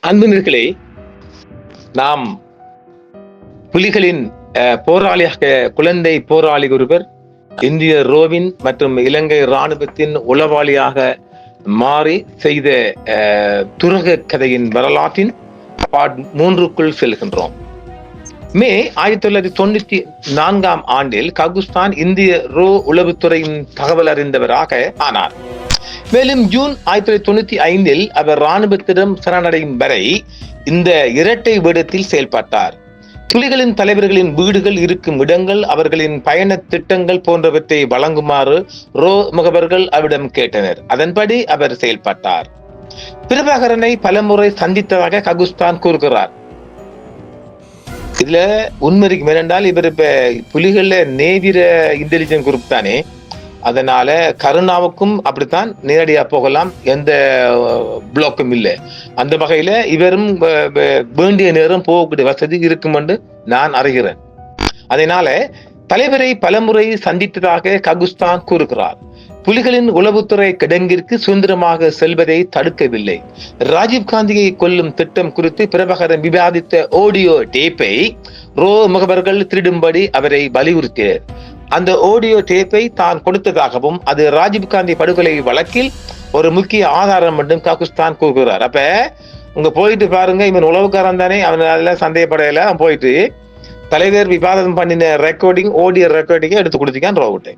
அன்பினர்களே, நாம் புலிகளின் போராளியாக குழந்தை போராளி ஒருவர் இந்திய ரோவின் மற்றும் இலங்கை இராணுவத்தின் உளவாளியாக மாறி செய்த துரக கதையின் வரலாற்றின் பார்ட் 3க்குள் செல்கின்றோம். மே 1994 ஆண்டில் ககுஸ்தான் இந்திய ரோ உளவுத்துறையின் தகவல் அறிந்தவராக ஆனார். மேலும் ஜூன் 1995 அவர் இராணுவத்திடம் சரணடையும் வரை இந்த இரட்டை வேடத்தில் செயல்பட்டார். புலிகளின் தலைவர்களின் வீடுகள் இருக்கும் இடங்கள், அவர்களின் பயண திட்டங்கள் போன்றவற்றை வழங்குமாறு ரோ முகவர்கள் அவரிடம் கேட்டனர். அதன்படி அவர் செயல்பட்டார். பிரபாகரனை பலமுறை சந்தித்ததாக ககுஸ்தான் கூறுகிறார். இதுல உண்மைக்கு மேலென்றால் இவர் இப்ப புலிகள்ல நேவிர இன்டெலிஜென்ஸ் குரூப் தானே, அதனால கருணாவுக்கும் அப்படித்தான் நேரடியா போகலாம், எந்த பிளாக்கும் இல்லை. அந்த வகையில இவரும் வேண்டிய நேரம் போகக்கூடிய வசதி இருக்கும் என்று நான் அறிகிறேன். அதனால தலைவரை பலமுறை சந்தித்ததாக ககுஸ்தான் கூறுகிறார். புலிகளின் உளவுத்துறை கிடங்கிற்கு சுதந்திரமாக செல்வதை தடுக்கவில்லை. ராஜீவ்காந்தியை கொல்லும் திட்டம் குறித்து பிரபாகரன் விவாதித்த ஆடியோ டேப்பை ரோ முகவர்கள் திருடும்படி அவரை வலியுறுத்தினர். அந்த ஆடியோ டேப்பை தான் கொடுத்ததாகவும் அது ராஜீவ்காந்தி படுகொலை வழக்கில் ஒரு முக்கிய ஆதாரம் என்றும் ககுஸ்தான் கூறுகிறார். அப்ப உங்க போயிட்டு பாருங்க, இவன் உளவுக்காரன் தானே, அவன் அதெல்லாம் சந்தேகப்படையில அவன் போயிட்டு தலைவர் விவாதம் பண்ணின ரெக்கார்டிங் ஆடியோ ரெக்கார்டிங்கை எடுத்து கொடுத்திருக்கான் ரோவிட்டை.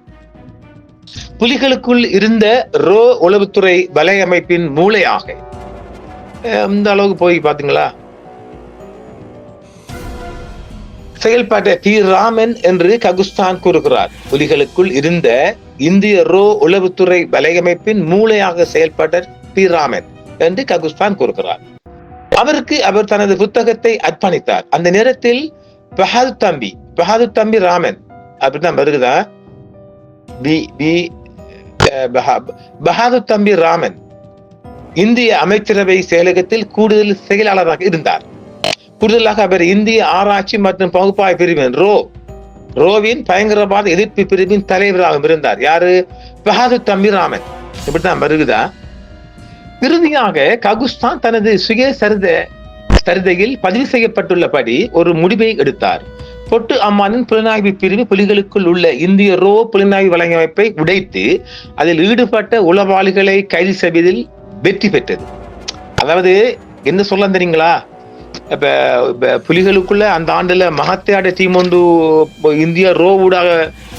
புலிகளுக்குள் இருந்த ரோ உளவுத்துறை வலையமைப்பின் மூளையாக இந்த அளவுக்கு போய் பாத்தீங்களா செயல்பாட்டை பி ராமன் என்று ககுஸ்தான் கூறுகிறார். புலிகளுக்குள் இருந்த இந்திய ரோ உளவுத்துறை வலையமைப்பின் மூளையாக செயல்பட்ட பி ராமன் என்று ககுஸ்தான் கூறுகிறார். அவருக்கு அவர் தனது புத்தகத்தை அர்ப்பணித்தார். அந்த நேரத்தில் பஹாது தம்பி ராமன் அப்படிதான் வருகுதா, பஹாது தம்பி ராமன் இந்திய அமைச்சரவை செயலகத்தில் கூடுதல் செயலாளராக இருந்தார். கூடுதலாக அவர் இந்திய ஆராய்ச்சி மற்றும் பகுப்பாய்வு பிரிவின் ரோவின் பயங்கரவாத எதிர்ப்பு பிரிவின் தலைவராக இருந்தார். யாரு? பஹாது தம்பி ராமன். இப்படித்தான் வருகுதா. இறுதியாக ககுஸ்தான் தனது சுய சரிதையில் பதிவு செய்யப்பட்டுள்ளபடி ஒரு முடிவை எடுத்தார். பொட்டு அம்மானின் புலனாய்வு பிரிவு புலிகளுக்குள் உள்ள இந்திய ரோ புலனாய்வு வலையமைப்பை உடைத்து அதில் ஈடுபட்ட உளவாளிகளை கைது செய்வதில் வெற்றி பெற்றது. அதாவது என்ன சொல்ல தெரியுங்களா, இப்ப புலிகளுக்குள்ள அந்த ஆண்டுல மகத்தியாட டீம் ஒன்று இந்தியா ரோ ஊடாக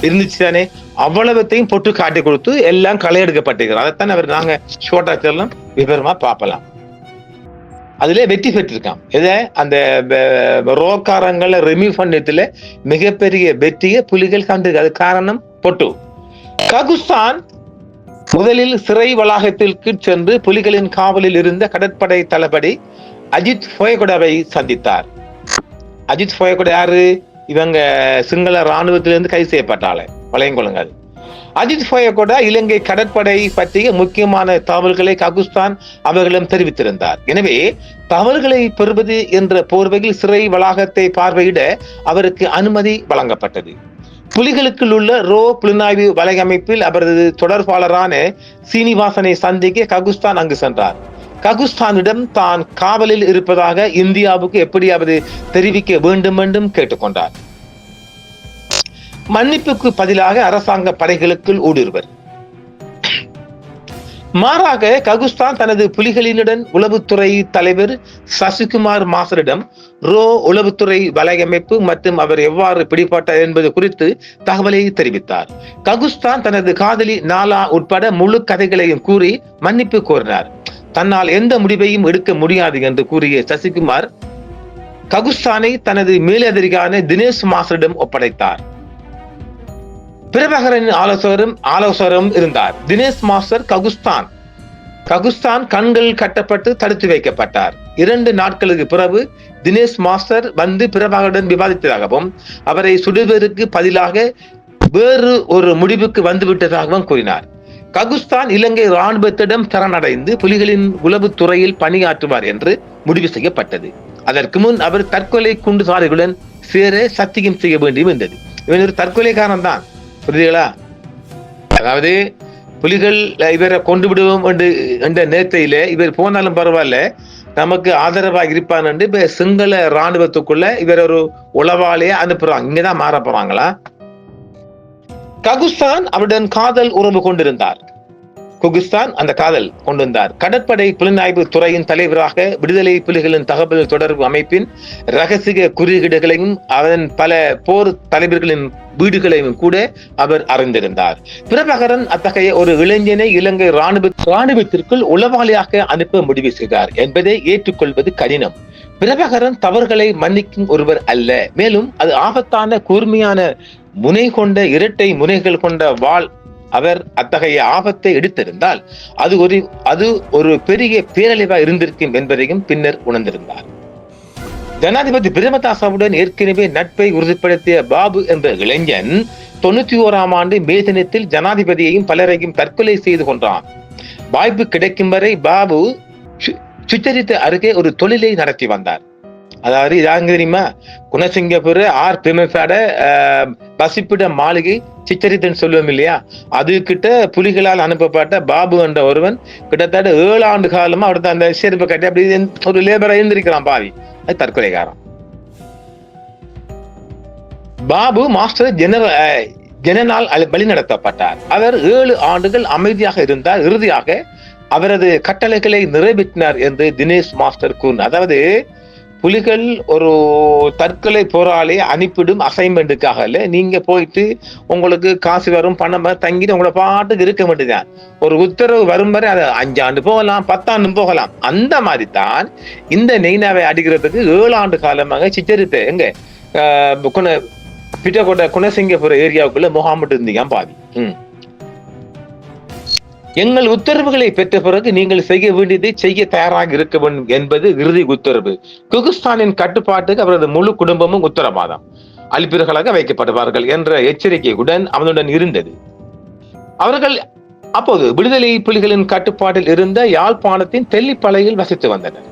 இருந்துச்சு தானே, அவ்வளவத்தையும் பொட்டு காட்டி கொடுத்து எல்லாம் களை எடுக்கப்பட்டிருக்கிறது. அதைத்தான் அவர் நாங்க ஷோர்ட்டா தெரியலாம் விவரமா பார்க்கலாம். அதுல வெற்றி பெற்றிருக்கான். இதை அந்த ரோக்காரங்களை ரிமூவ் பண்ணதுல மிகப்பெரிய வெற்றியை புலிகள் கண்டிருக்கு. அது காரணம் பொட்டு. ககுஸ்தான் முதலில் சிறை வளாகத்திற்கு சென்று புலிகளின் காவலில் இருந்த கடற்படை தளபதி அஜித் ஃபோயகொடாவை சந்தித்தார். அஜித் ஃபோயகொடா யாரு? இவங்க சிங்கள இராணுவத்திலிருந்து கைது செய்யப்பட்டாலே வளையங்கொள்ளுங்கள். அஜித் ஃபோயகொடா இலங்கை கடற்படை பற்றிய முக்கியமான தகவல்களை ககுஸ்தான் அவர்களிடம் தெரிவித்திருந்தார். எனவே தகவல்களை பெறுவது என்ற போர்வையில் சிறை வளாகத்தை பார்வையிட அவருக்கு அனுமதி வழங்கப்பட்டது. புலிகளுக்குள் உள்ள ரோ புலனாய்வு வலையமைப்பில் அவரது தொடர்பாளரான சீனிவாசனை சந்திக்க ககுஸ்தான் அங்கு சென்றார். ககுஸ்தானிடம் தான் காவலில் இருப்பதாக இந்தியாவுக்கு எப்படியாவது தெரிவிக்க வேண்டும் என்றும் கேட்டுக்கொண்டார். மன்னிப்புக்கு பதிலாக அரசாங்க படைகளுக்குள் ஊடுருவர். மாறாக ககுஸ்தான் தனது புலிகளினுடன் உளவுத்துறை தலைவர் சசிகுமார் மாசரிடம் ரோ உளவுத்துறை வலையமைப்பு மற்றும் அவர் எவ்வாறு பிடிபட்டார் என்பது குறித்து தகவலை தெரிவித்தார். ககுஸ்தான் தனது காதலி நாலா உட்பட முழு கதைகளையும் கூறி மன்னிப்பு கோரினார். தன்னால் எந்த முடிவையும் எடுக்க முடியாது என்று கூறிய சசிகுமார் ககுஸ்தானை தனது மேலதிகாரியான தினேஷ் மாஸ்டரிடம் ஒப்படைத்தார். பிரபாகரனின் ஆலோசகரும் இருந்தார். தினேஷ் மாஸ்டர் ககுஸ்தான் கண்கள் கட்டப்பட்டு தடுத்து வைக்கப்பட்டார். 2 நாட்களுக்கு பிறகு தினேஷ் மாஸ்டர் வந்து பிரபாகரனுடன் விவாதித்ததாகவும் அவரை சுடுவதற்கு பதிலாக வேறு ஒரு முடிவுக்கு வந்துவிட்டதாகவும் கூறினார். ககுஸ்தான் இலங்கை இராணுவத்திடம் சரணடைந்து புலிகளின் உளவுத்துறையில் பணியாற்றுவார் என்று முடிவு செய்யப்பட்டது. அதற்கு முன் அவர் தற்கொலை குண்டுதாரிகளுடன் சேர சத்தியம் செய்ய வேண்டியும் இருந்தது. இவன் ஒரு தற்கொலைக்காரன் தான், புரியுதுங்களா? அதாவது புலிகள் இவரை கொண்டு விடுவோம் என்ற நேரத்தில இவர் போனாலும் பரவாயில்ல, நமக்கு ஆதரவாக இருப்பான் என்று இப்ப சிங்கள ராணுவத்துக்குள்ள இவர் ஒரு உளவாளிய அனுப்புறாங்க. இங்கதான் மாற போறாங்களா? ககுஸ்தான் அவருடன் காதல் உறவு கொண்டிருந்தார். குகிஸ்தான் அந்த காதல் கொண்டிருந்தார். கடற்படை புலனாய்வு துறையின் தலைவராக விடுதலை புலிகளின் தகவல் தொடர்பு அமைப்பின் ரகசிய குறியீடுகளையும் அதன் பல போர் தலைவர்களின் வீடுகளையும் கூட அவர் அறிந்திருந்தார். பிரபாகரன் அத்தகைய ஒரு இளைஞனை இலங்கை ராணுவத்திற்குள் உளவாளியாக அனுப்ப முடிவு செய்தார் என்பதை ஏற்றுக்கொள்வது கடினம். பிரபாகரன் தவறுகளை மன்னிக்கும் ஒருவர் அல்ல. மேலும் அது ஆபத்தான கூர்மையான முனை கொண்ட இரட்டை முனைகள் கொண்ட வாள். அவர் அத்தகைய ஆபத்தை எடுத்திருந்தால் அது ஒரு பெரிய பேரழிவா இருந்திருக்கும் என்பதையும் பின்னர் உணர்ந்திருந்தார். ஜனாதிபதி பிரேமதாசவுடன் ஏற்கனவே நட்பை உறுதிப்படுத்திய பாபு என்ற இளைஞன் 91ஆம் ஆண்டு மே தினத்தில் ஜனாதிபதியையும் பலரையும் தற்கொலை செய்து கொண்டான். வாய்ப்பு கிடைக்கும் வரை பாபு சுச்சரித்த அருகே ஒரு தொழிலை நடத்தி வந்தார். அதாவது இதாங்க தெரியுமா, குணசிங்கபுர ஆர் பிரேமசாட பசிப்பிட மாளிகை சிச்சரித்தன் சொல்லுவோம் இல்லையா, அது கிட்ட புலிகளால் அனுப்பப்பட்ட பாபு என்ற ஒருவன் கிட்டத்தட்ட 7 ஆண்டு காலமா அவருக்கு அந்த செருப்பு கட்டி அப்படி ஒரு லேபரா இருந்திருக்கிறான். பாவி, அது தற்கொலைகாரம். பாபு மாஸ்டர் ஜெனரால் வழி நடத்தப்பட்டார். அவர் 7 ஆண்டுகள் அமைதியாக இருந்தார். இறுதியாக அவரது கட்டளைகளை நிறைவேற்றினார் என்று தினேஷ் மாஸ்டர் கூறினார். அதாவது புலிகள் ஒரு தற்கொலை போராளி அனுப்பிடும் அசைன்மெண்ட்டுக்காக இல்ல, நீங்க போயிட்டு உங்களுக்கு காசு வரும் பணம் தங்கிட்டு உங்களை பாட்டுக்கு இருக்க வேண்டியதான். ஒரு உத்தரவு வரும் வரை அது 5 ஆண்டு போகலாம், 10 ஆண்டும் போகலாம். அந்த மாதிரி தான் இந்த நெய்னாவை அடிக்கிறதுக்கு 7 ஆண்டு காலமாக சிச்சரித்த எங்க பிட்டகோட்டை குணசிங்கபுர ஏரியாவுக்குள்ள முகாமிட்டு இருந்தீங்க பாவி. எங்கள் உத்தரவுகளை பெற்ற பிறகு நீங்கள் செய்ய வேண்டியதை செய்ய தயாராக இருக்க வேண்டும் என்பது இறுதி உத்தரவு. குகிஸ்தானின் கட்டுப்பாட்டுக்கு அவரது முழு குடும்பமும் உத்தரவாதம் அளிப்பீர்களாக வைக்கப்படுவார்கள் என்ற எச்சரிக்கையுடன் அவனுடன் இருந்தது. அவர்கள் அப்போது விடுதலை புலிகளின் கட்டுப்பாட்டில் இருந்த யாழ்ப்பாணத்தின் தெல்லிப்பளையில் வசித்து வந்தனர்.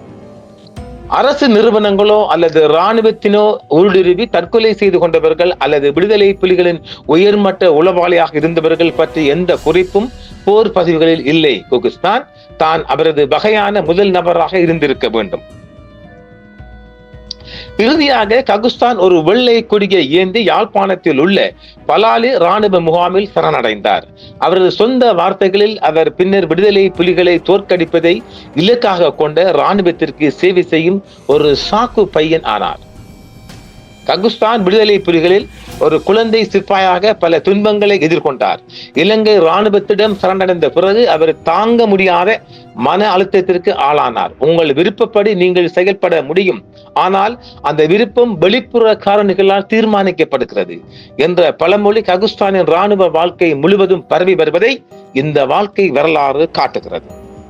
அரசு நிறுவனங்களோ அல்லது இராணுவத்தினோ ஊடுருவி தற்கொலை செய்து கொண்டவர்கள் அல்லது விடுதலை புலிகளின் உயர்மட்ட உளவாளியாக இருந்தவர்கள் பற்றி எந்த குறிப்பும் போர் பதிவுகளில் இல்லை. குகிஸ்தான் தான் அவரது வகையான முதல் நபராக இருந்திருக்க வேண்டும். இறுதியாக ககுஸ்தான் ஒரு வெள்ளை கொடியை ஏந்தி யாழ்ப்பாணத்தில் உள்ள பலாலி ராணுவ முகாமில் சரணடைந்தார். அவரது சொந்த வார்த்தைகளில் அவர் பின்னர் விடுதலை புலிகளை தோற்கடிப்பதை இலக்காக கொண்ட இராணுவத்திற்கு சேவை செய்யும் ஒரு சாக்கு பையன் ஆனார். ககுஸ்தான் விடுதலை புலிகளில் ஒரு குழந்தை சிப்பாயாக பல துன்பங்களை எதிர்கொண்டார். இலங்கை இராணுவத்திடம் சரணடைந்த பிறகு அவர் தாங்க முடியாத மன அழுத்தத்திற்கு ஆளானார். உங்கள் விருப்பப்படி நீங்கள் செயல்பட முடியும், ஆனால் அந்த விருப்பம் வெளிப்புற காரணிகளால் தீர்மானிக்கப்படுகிறது என்ற பழமொழி ககுஸ்தானின் இராணுவ வாழ்க்கை முழுவதும் பரவி வருவதை இந்த வாழ்க்கை வரலாறு காட்டுகிறது.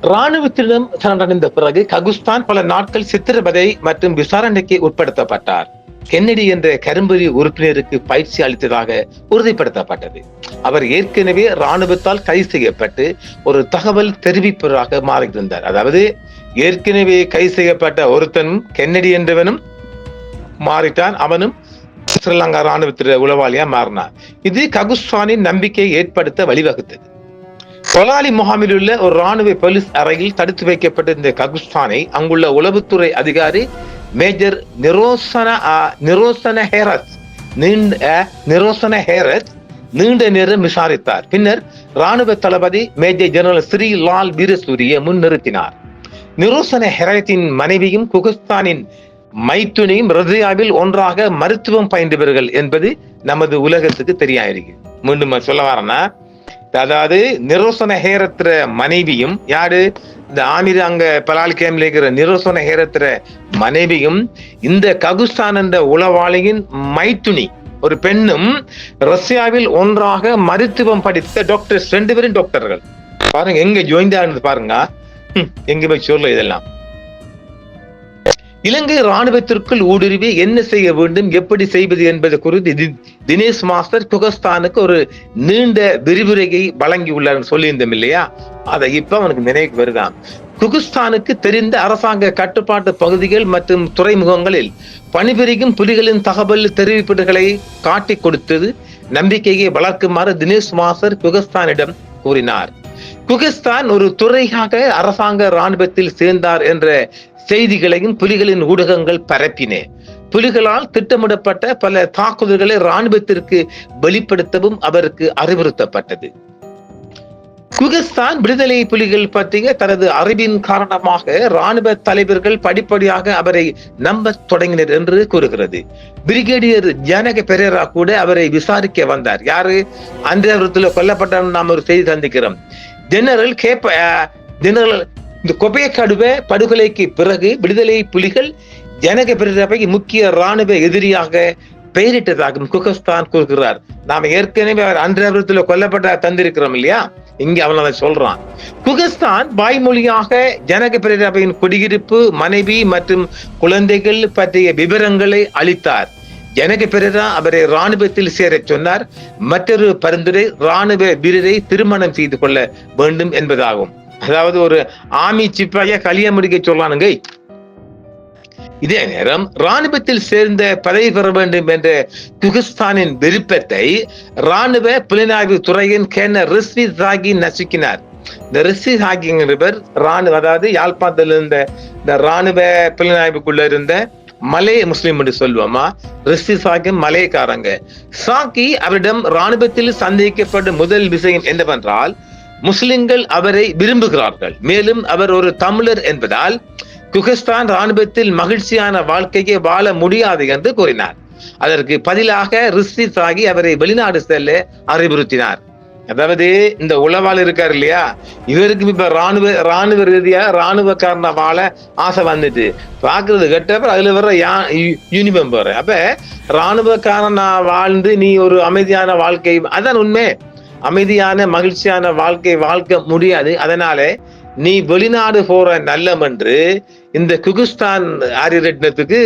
இராணுவத்திடம் சரணடைந்த பிறகு ககுஸ்தான் பல நாட்கள் சித்திரவதை மற்றும் விசாரணைக்கு உட்படுத்தப்பட்டார். கென்னடி என்ற கரும்புரி உறுப்பினருக்கு பயிற்சி அளித்ததாக உறுதிப்படுத்தப்பட்டது. அவர் ஏற்கனவே இராணுவத்தால் கைது செய்யப்பட்டு ஒரு தகவல் தெரிவிப்பவராக மாறியிருந்தார். அதாவது ஏற்கனவே கைது செய்யப்பட்ட ஒருத்தனும் கென்னடி என்றவனும் மாறிட்டான். அவனும் ஸ்ரீலங்கா இராணுவத்தில உளவாளியா மாறினார். இது ககுஸ்தானின் நம்பிக்கையை ஏற்படுத்த வழிவகுத்தது. பலாலி முகாமில் உள்ள ஒரு இராணுவ போலீஸ் அறையில் தடுத்து வைக்கப்பட்ட இந்த ககுஸ்தானை அங்குள்ள உளவுத்துறை அதிகாரி மேஜர் நிரோசன ஹேரத் நீண்ட நேரம் விசாரித்தார். பின்னர் ராணுவ தளபதி மேஜர் ஜெனரல் ஸ்ரீ லால் வீரசூரிய முன்னிறுத்தினார். நிரோசன ஹேரத்தின் மனைவியும் குகிஸ்தானின் மைத்துனியும் ரஷ்யாவில் ஒன்றாக மருத்துவம் பயின்றவர்கள் என்பது நமது உலகத்துக்கு தெரியாயிருக்கு. மீண்டும் சொல்ல வரேன்னா, அதாவது நிரோசன ஹேரத்திர மனைவியும் யாரு, இந்த ஆமிர் அங்க பலாலி கேம்ல இருக்கிற நிரோசன ஹேரத்திர மனைவியும் இந்த ககுஸ்தான் என்ற உளவாளியின் மைத்துனி ஒரு பெண்ணும் ரஷ்யாவில் ஒன்றாக மருத்துவம் படித்த டாக்டர் 2 பேரும் டாக்டர்கள். பாருங்க எங்க ஜாயின் ஆனது பாருங்க, எங்க போய் சொல்ல. இதெல்லாம் இலங்கை இராணுவத்திற்குள் ஊடுருவி என்ன செய்ய வேண்டும், எப்படி செய்வது என்பது குறித்து தினேஷ் மாஸ்டர் குகிஸ்தானுக்கு ஒரு நீண்ட விரிவுரையை வழங்கியுள்ளார் சொல்லியிருந்தோம் இல்லையா, அதை இப்ப அவனுக்கு நினைவுக்கு வருதான். குகிஸ்தானுக்கு தெரிந்த அரசாங்க கட்டுப்பாட்டு பகுதிகள் மற்றும் துறைமுகங்களில் பணிபுரியும் புலிகளின் தகவல் தெரிவிப்புகளை காட்டிக் கொடுத்தது நம்பிக்கையை வளர்க்குமாறு தினேஷ் மாஸ்டர் குகிஸ்தானிடம் கூறினார். குகிஸ்தான் ஒரு துறையாக அரசாங்க இராணுவத்தில் சேர்ந்தார் என்ற செய்திகளையும் புலிகளின் ஊடகங்கள் பரப்பின. புலிகளால் திட்டமிடப்பட்ட பல தாக்குதல்களை இராணுவத்திற்கு வெளிப்படுத்தவும் அவருக்கு அறிவுறுத்தப்பட்டது. குகிஸ்தான் விடுதலை புலிகள் பற்றிய தனது அறிவின் காரணமாக இராணுவ தலைவர்கள் படிப்படியாக அவரை நம்ப தொடங்கினர் என்று கூறுகிறது. பிரிகேடியர் ஜனக பெரேரா கூட அவரை விசாரிக்க வந்தார். யாரு? அன்றைய கொல்லப்பட்ட நாம் ஒரு செய்தி சந்திக்கிறோம். ஜெனரல் இந்த கொபேகடுவ படுகொலைக்கு பிறகு விடுதலை புலிகள் ஜனக பெரேராவை முக்கிய இராணுவ எதிரியாக பெயரிட்டதாகவும் குகிஸ்தான் கூறுகிறார். நாம் ஏற்கனவே அவர் அன்றைய கொல்லப்பட்ட தந்திருக்கிறோம் இல்லையா? இங்க அவன் அதை சொல்றான். குகிஸ்தான் வாய்மொழியாக ஜனக பெரேராவின் குடியிருப்பு, மனைவி மற்றும் குழந்தைகள் பற்றிய விவரங்களை அளித்தார். ஜனக பெரேரா அவரை இராணுவத்தில் சேர சொன்னார். மற்றொரு பரிந்துரை இராணுவ வீரரை திருமணம் செய்து கொள்ள வேண்டும் என்பதாகும். அதாவது ஒரு ஆமி சிப்பாய கல்யாணம் முடிக்க சொல்லானுங்க. இதே நேரம் இராணுவத்தில் சேர்ந்த பதவி பெற வேண்டும் என்ற குகிஸ்தானின் விருப்பத்தை இராணுவ புலனாய்வு துறையின் கேர்னல் ரிஸ்வி சாகி நசுக்கினார். இந்த ரிஸ்வி சாகிங்கிறவர் இராணுவ, அதாவது யாழ்ப்பாணத்தில் இருந்த இந்த இராணுவ புலனாய்வுக்குள்ள இருந்த மலே முஸ்லிம் என்று சொல்லுவோமா, ரிஸ்வி சாகி மலேக்காரங்க. சாகி அவரிடம் இராணுவத்தில் சந்தேகிக்கப்பட்ட முதல் விஷயம் என்னவென்றால், முஸ்லிம்கள் அவரை விரும்புகிறார்கள், மேலும் அவர் ஒரு தமிழர் என்பதால் குகிஸ்தான் இராணுவத்தில் மகிழ்ச்சியான வாழ்க்கையை வாழ முடியாது என்று கூறினார். அதற்கு பதிலாக ரிஸ்வி சாகி அவரை வெளிநாடு செல்ல அறிவுறுத்தினார். அதாவது இந்த உளவாள் இருக்காரு இல்லையா, இவருக்கு இப்ப ராணுவ ரீதியா இராணுவக்காரன வாழ ஆசை வந்துட்டு பாக்குறது கெட்டப்ப அதுல வர்ற யூனிஃபார்ம் போற. அப்ப இராணுவக்காரனா வாழ்ந்து நீ ஒரு அமைதியான வாழ்க்கை, அதான் உண்மை, அமைதியான மகிழ்ச்சியான வாழ்க்கை முடியாது. அதனால நீ வெளிநாடு போற நல்லம் என்று இந்த குகிஸ்தான் ஆரியரட்னத்துக்கு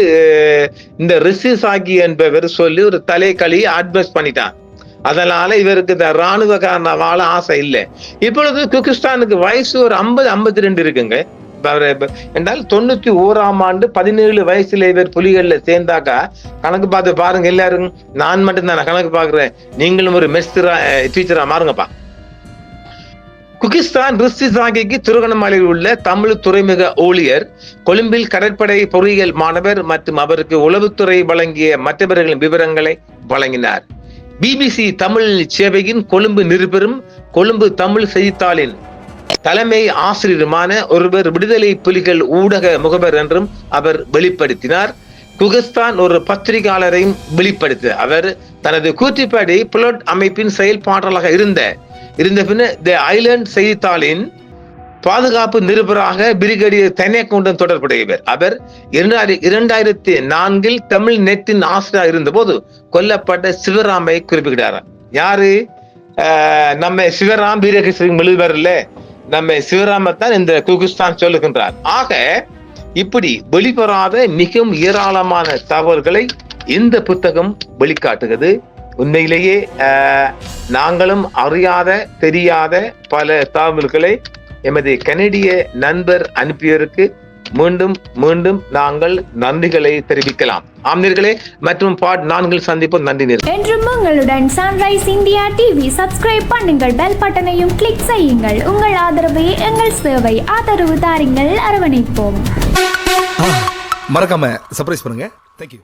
இந்த ரிஷி சாகி என்பவர் சொல்லி ஒரு தலைக்களி அட்வைஸ் பண்ணிட்டான். அதனால இவருக்கு இந்த இராணுவக்காரன வாழ ஆசை இல்லை. இப்பொழுது குகிஸ்தானுக்கு வயசு ஒரு 50-52 இருக்குங்க. என்றால் 91ஆம் ஆண்டு 17 வயசுல இவர் புலிகள்ல சேர்ந்தாக்கா கணக்கு பார்த்து பாருங்க. எல்லாரும் நான் மட்டும் தான் கணக்கு பாக்குறேன், நீங்களும் ஒரு டீச்சரா மாறுங்கப்பா. குகிஸ்தான் ரிஸ்வி சாகிக்கு திருகோணமலையில் உள்ள தமிழ் துறைமுக ஊழியர், கொழும்பில் கடற்படை பொறியியல் மாணவர் மற்றும் அவருக்கு உளவுத்துறை வழங்கிய மற்றவர்களின் விவரங்களை வழங்கினார். BBC தமிழ் சேவையின் கொழும்பு நிருபரும் கொழும்பு தமிழ் செய்தித்தாளின் தலைமை ஆசிரியருமான ஒருவர் விடுதலை புலிகள் ஊடக முகவர் என்றும் அவர் வெளிப்படுத்தினார். குகிஸ்தான் ஒரு பத்திரிகையாளரையும் வெளிப்படுத்தினார். அவர் தனது கூற்றுப்படி புலட் அமைப்பின் செயல்பாட்டாளராக இருந்த பின்னர் தி ஐலண்ட் செய்தித்தாளின் பாதுகாப்பு நிருபராக பிரிகேடியர் தனேகவுடன் தொடர்புடையவர். அவர் 2004 தமிழ் நெட்டின் ஆசிரியர் இருந்த போது கொல்லப்பட்ட சிவராமை குறிப்பிட்டார். யாரு? நம்ம சிவராம் வீரகிருஷ்ணன் எழுதுவார்ல, நம்ம சிவராமத்தான் இந்த குகிஸ்தான் சொல்லுகின்றார். ஆக இப்படி வெளிவராத மிகவும் ஏராளமான தகவல்களை இந்த புத்தகம் வெளிக்காட்டுகிறது. உண்மையிலேயே நாங்களும் அறியாத தெரியாத பல தகவல்களை எமது கனடிய நண்பர் அனுப்பியவருக்கு மீண்டும் மீண்டும் நாங்கள் நன்றிகளை தெரிவிக்கலாம். ஆம்நேர்களே, மற்றும் பார்ட் 4 சந்திப்போம். நன்றி நேர்களே. என்றும் உங்களுடன் சன்ரைஸ் இந்தியா டிவி சப்ஸ்கிரைப் பண்ணுங்கள், பெல் பட்டனையும் கிளிக் செய்யுங்கள். உங்கள் ஆதரவே எங்கள் சேவை. ஆதரவு தாருங்கள், அரவணைப்போம். மறக்காம சர்ப்ரைஸ் பண்ணுங்க. தேங்க்யூ.